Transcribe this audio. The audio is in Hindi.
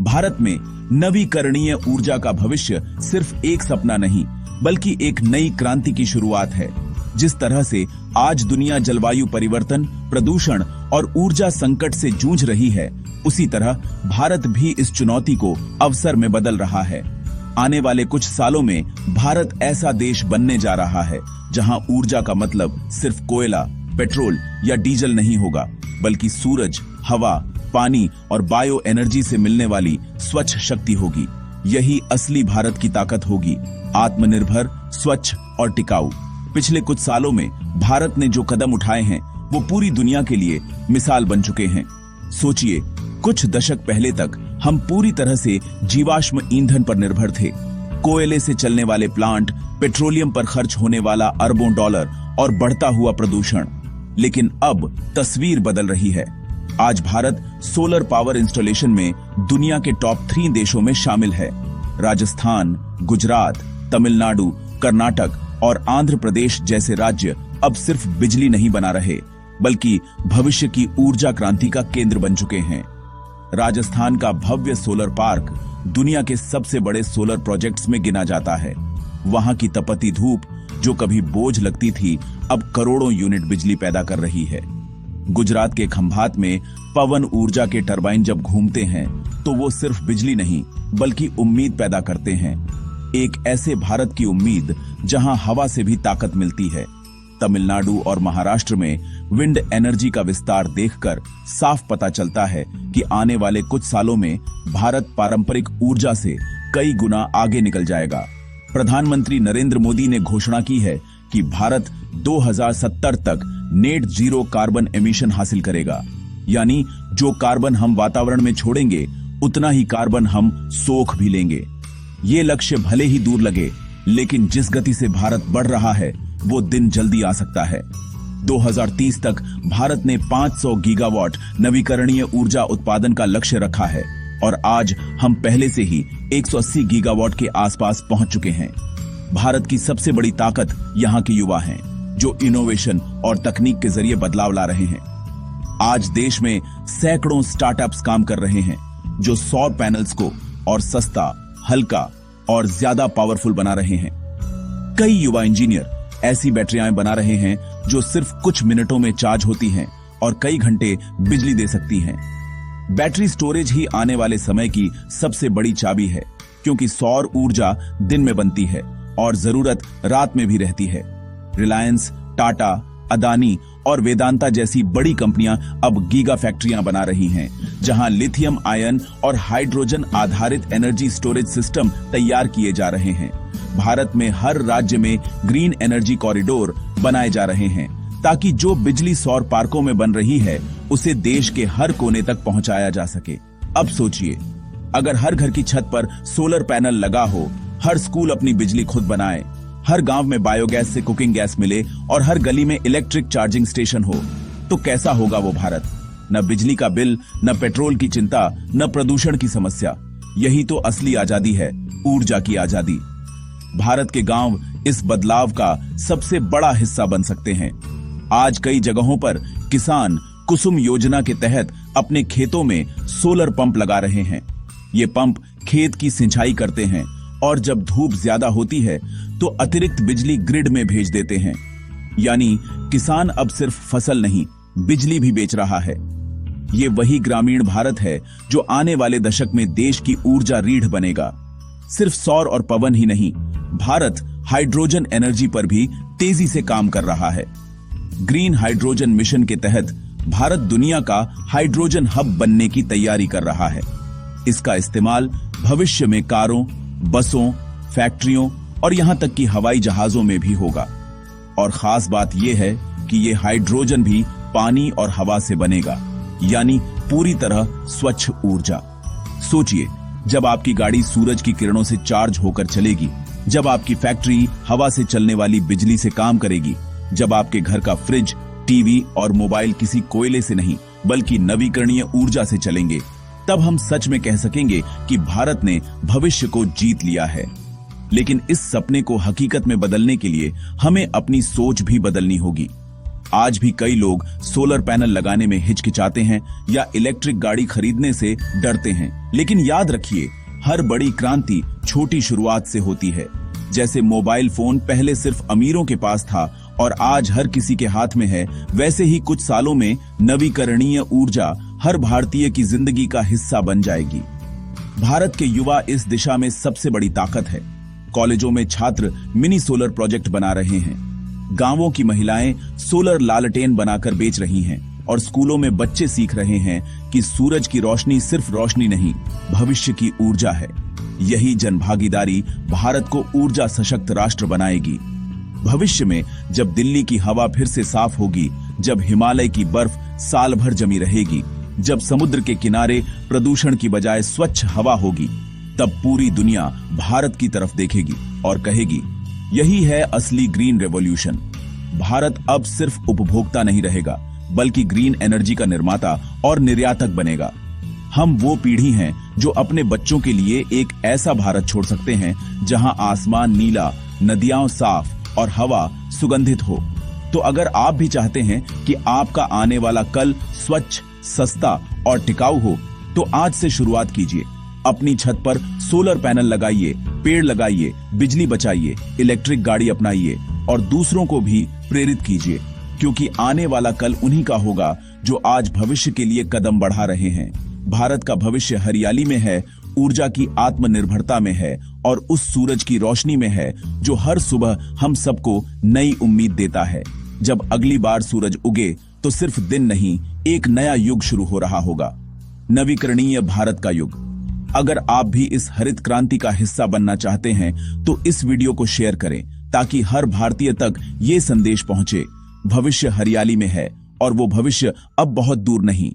भारत में नवीकरणीय ऊर्जा का भविष्य सिर्फ एक सपना नहीं, बल्कि एक नई क्रांति की शुरुआत है। जिस तरह से आज दुनिया जलवायु परिवर्तन, प्रदूषण और ऊर्जा संकट से जूझ रही है, उसी तरह भारत भी इस चुनौती को अवसर में बदल रहा है। आने वाले कुछ सालों में भारत ऐसा देश बनने जा रहा है जहां ऊर्जा का मतलब सिर्फ कोयला, पेट्रोल या डीजल नहीं होगा, बल्कि सूरज, हवा, पानी और बायो एनर्जी से मिलने वाली स्वच्छ शक्ति होगी। यही असली भारत की ताकत होगी, आत्मनिर्भर, स्वच्छ और टिकाऊ। पिछले कुछ सालों में भारत ने जो कदम उठाए हैं वो पूरी दुनिया के लिए मिसाल बन चुके हैं। सोचिए, कुछ दशक पहले तक हम पूरी तरह से जीवाश्म ईंधन पर निर्भर थे। कोयले से चलने वाले प्लांट, पेट्रोलियम पर खर्च होने वाला अरबों डॉलर और बढ़ता हुआ प्रदूषण। लेकिन अब तस्वीर बदल रही है। आज भारत सोलर पावर इंस्टॉलेशन में दुनिया के टॉप 3 देशों में शामिल है। राजस्थान, गुजरात, तमिलनाडु, कर्नाटक और आंध्र प्रदेश जैसे राज्य अब सिर्फ बिजली नहीं बना रहे, बल्कि भविष्य की ऊर्जा क्रांति का केंद्र बन चुके हैं। राजस्थान का भव्य सोलर पार्क दुनिया के सबसे बड़े सोलर प्रोजेक्ट्स में गिना जाता है। वहां की तपती धूप, जो कभी बोझ लगती थी, अब करोड़ों यूनिट बिजली पैदा कर रही है। गुजरात के खंभात में पवन ऊर्जा के टरबाइन जब घूमते हैं तो वो सिर्फ बिजली नहीं, बल्कि उम्मीद पैदा करते हैं। एक ऐसे भारत की उम्मीद जहां हवा से भी ताकत मिलती है। तमिलनाडु और महाराष्ट्र में विंड एनर्जी का विस्तार देखकर साफ पता चलता है कि आने वाले कुछ सालों में भारत पारंपरिक ऊर्जा से कई गुना आगे निकल जाएगा। प्रधानमंत्री नरेंद्र मोदी ने घोषणा की है कि भारत 2070 तक नेट जीरो कार्बन एमिशन हासिल करेगा, यानी जो कार्बन हम वातावरण में छोड़ेंगे उतना ही कार्बन हम सोख भी लेंगे। ये लक्ष्य भले ही दूर लगे, लेकिन जिस गति से भारत बढ़ रहा है वो दिन जल्दी आ सकता है। 2030 तक भारत ने 500 गीगावाट नवीकरणीय ऊर्जा उत्पादन का लक्ष्य रखा है और आज हम पहले से ही 180 गीगावाट के आसपास पहुंच चुके हैं। भारत की सबसे बड़ी ताकत यहाँ के युवा हैं, जो इनोवेशन और तकनीक के जरिए बदलाव ला रहे हैं। आज देश में सैकड़ों स्टार्टअप्स काम कर रहे हैं, जो सौर पैनल्स को और सस्ता, हल्का और ज्यादा पावरफुल बना रहे हैं। कई युवा इंजीनियर ऐसी बैटरियां बना रहे हैं जो सिर्फ कुछ मिनटों में चार्ज होती हैं और कई घंटे बिजली दे सकती हैं। बैटरी स्टोरेज ही आने वाले समय की सबसे बड़ी चाबी है, क्योंकि सौर ऊर्जा दिन में बनती है और जरूरत रात में भी रहती है। रिलायंस, टाटा, अदानी और वेदांता जैसी बड़ी कंपनियां अब गीगा फैक्ट्रियां बना रही हैं, जहां लिथियम आयन और हाइड्रोजन आधारित एनर्जी स्टोरेज सिस्टम तैयार किए जा रहे हैं। भारत में हर राज्य में ग्रीन एनर्जी कॉरिडोर बनाए जा रहे हैं, ताकि जो बिजली सौर पार्कों में बन रही है उसे देश के हर कोने तक पहुंचाया जा सके। अब सोचिए, अगर हर घर की छत पर सोलर पैनल लगा हो, हर स्कूल अपनी बिजली खुद बनाए, हर गांव में बायोगैस से कुकिंग गैस मिले और हर गली में इलेक्ट्रिक चार्जिंग स्टेशन हो, तो कैसा होगा वो भारत? न बिजली का बिल, न पेट्रोल की चिंता, न प्रदूषण की समस्या। यही तो असली आजादी है, ऊर्जा की आजादी। भारत के गांव इस बदलाव का सबसे बड़ा हिस्सा बन सकते हैं। आज कई जगहों पर किसान कुसुम योजना के तहत अपने खेतों में सोलर पंप लगा रहे हैं। ये पंप खेत की सिंचाई करते हैं और जब धूप ज्यादा होती है तो अतिरिक्त बिजली ग्रिड में भेज देते हैं। यानी किसान अब सिर्फ फसल नहीं, बिजली भी बेच रहा है। ये वही ग्रामीण भारत है जो आने वाले दशक में देश की ऊर्जा रीढ़ बनेगा। सिर्फ सौर और पवन ही नहीं, भारत हाइड्रोजन एनर्जी पर भी तेजी से काम कर रहा है। ग्रीन हाइड्रोजन मिशन के तहत भारत दुनिया का हाइड्रोजन हब बनने की तैयारी कर रहा है। इसका इस्तेमाल भविष्य में कारों, बसों, फैक्ट्रियों और यहां तक कि हवाई जहाजों में भी होगा। और खास बात यह है कि यह हाइड्रोजन भी पानी और हवा से बनेगा, यानी पूरी तरह स्वच्छ ऊर्जा। सोचिए, जब आपकी गाड़ी सूरज की किरणों से चार्ज होकर चलेगी, जब आपकी फैक्ट्री हवा से चलने वाली बिजली से काम करेगी, जब आपके घर का फ्रिज, टीवी और मोबाइल किसी कोयले से नहीं बल्कि नवीकरणीय ऊर्जा से चलेंगे, तब हम सच में कह सकेंगे कि भारत ने भविष्य को जीत लिया है। लेकिन इस सपने को हकीकत में बदलने के लिए हमें अपनी सोच भी बदलनी होगी। आज भी कई लोग सोलर पैनल लगाने में हिचकिचाते हैं या इलेक्ट्रिक गाड़ी खरीदने से डरते हैं, लेकिन याद रखिए, हर बड़ी क्रांति छोटी शुरुआत से होती है। जैसे मोबाइल फोन पहले सिर्फ अमीरों के पास था और आज हर किसी के हाथ में है, वैसे ही कुछ सालों में नवीकरणीय ऊर्जा हर भारतीय की जिंदगी का हिस्सा बन जाएगी। भारत के युवा इस दिशा में सबसे बड़ी ताकत है। कॉलेजों में छात्र मिनी सोलर प्रोजेक्ट बना रहे हैं, गांवों की महिलाएं सोलर लालटेन बनाकर बेच रही हैं और स्कूलों में बच्चे सीख रहे हैं कि सूरज की रोशनी सिर्फ रोशनी नहीं, भविष्य की ऊर्जा है। यही जनभागीदारी भारत को ऊर्जा सशक्त राष्ट्र बनाएगी। भविष्य में जब दिल्ली की हवा फिर से साफ होगी, जब हिमालय की बर्फ साल भर जमी रहेगी, जब समुद्र के किनारे प्रदूषण की बजाय स्वच्छ हवा होगी, तब पूरी दुनिया भारत की तरफ देखेगी और कहेगी, यही है असली ग्रीन रेवोल्यूशन। भारत अब सिर्फ उपभोक्ता नहीं रहेगा, बल्कि ग्रीन एनर्जी का निर्माता और निर्यातक बनेगा। हम वो पीढ़ी हैं जो अपने बच्चों के लिए एक ऐसा भारत छोड़ सकते हैं जहां आसमान नीला, नदियां साफ और हवा सुगंधित हो। तो अगर आप भी चाहते हैं कि आपका आने वाला कल स्वच्छ, सस्ता और टिकाऊ हो, तो आज से शुरुआत कीजिए। अपनी छत पर सोलर पैनल लगाइए, पेड़ लगाइए, बिजली बचाइए, इलेक्ट्रिक गाड़ी अपनाइए और दूसरों को भी प्रेरित कीजिए, क्योंकि आने वाला कल उन्हीं का होगा जो आज भविष्य के लिए कदम बढ़ा रहे हैं। भारत का भविष्य हरियाली में है, ऊर्जा की आत्मनिर्भरता में है और उस सूरज की रोशनी में है जो हर सुबह हम सबको नई उम्मीद देता है। जब अगली बार सूरज उगे तो सिर्फ दिन नहीं, एक नया युग शुरू हो रहा होगा, नवीकरणीय भारत का युग। अगर आप भी इस हरित क्रांति का हिस्सा बनना चाहते हैं तो इस वीडियो को शेयर करें ताकि हर भारतीय तक ये संदेश पहुंचे, भविष्य हरियाली में है और वो भविष्य अब बहुत दूर नहीं।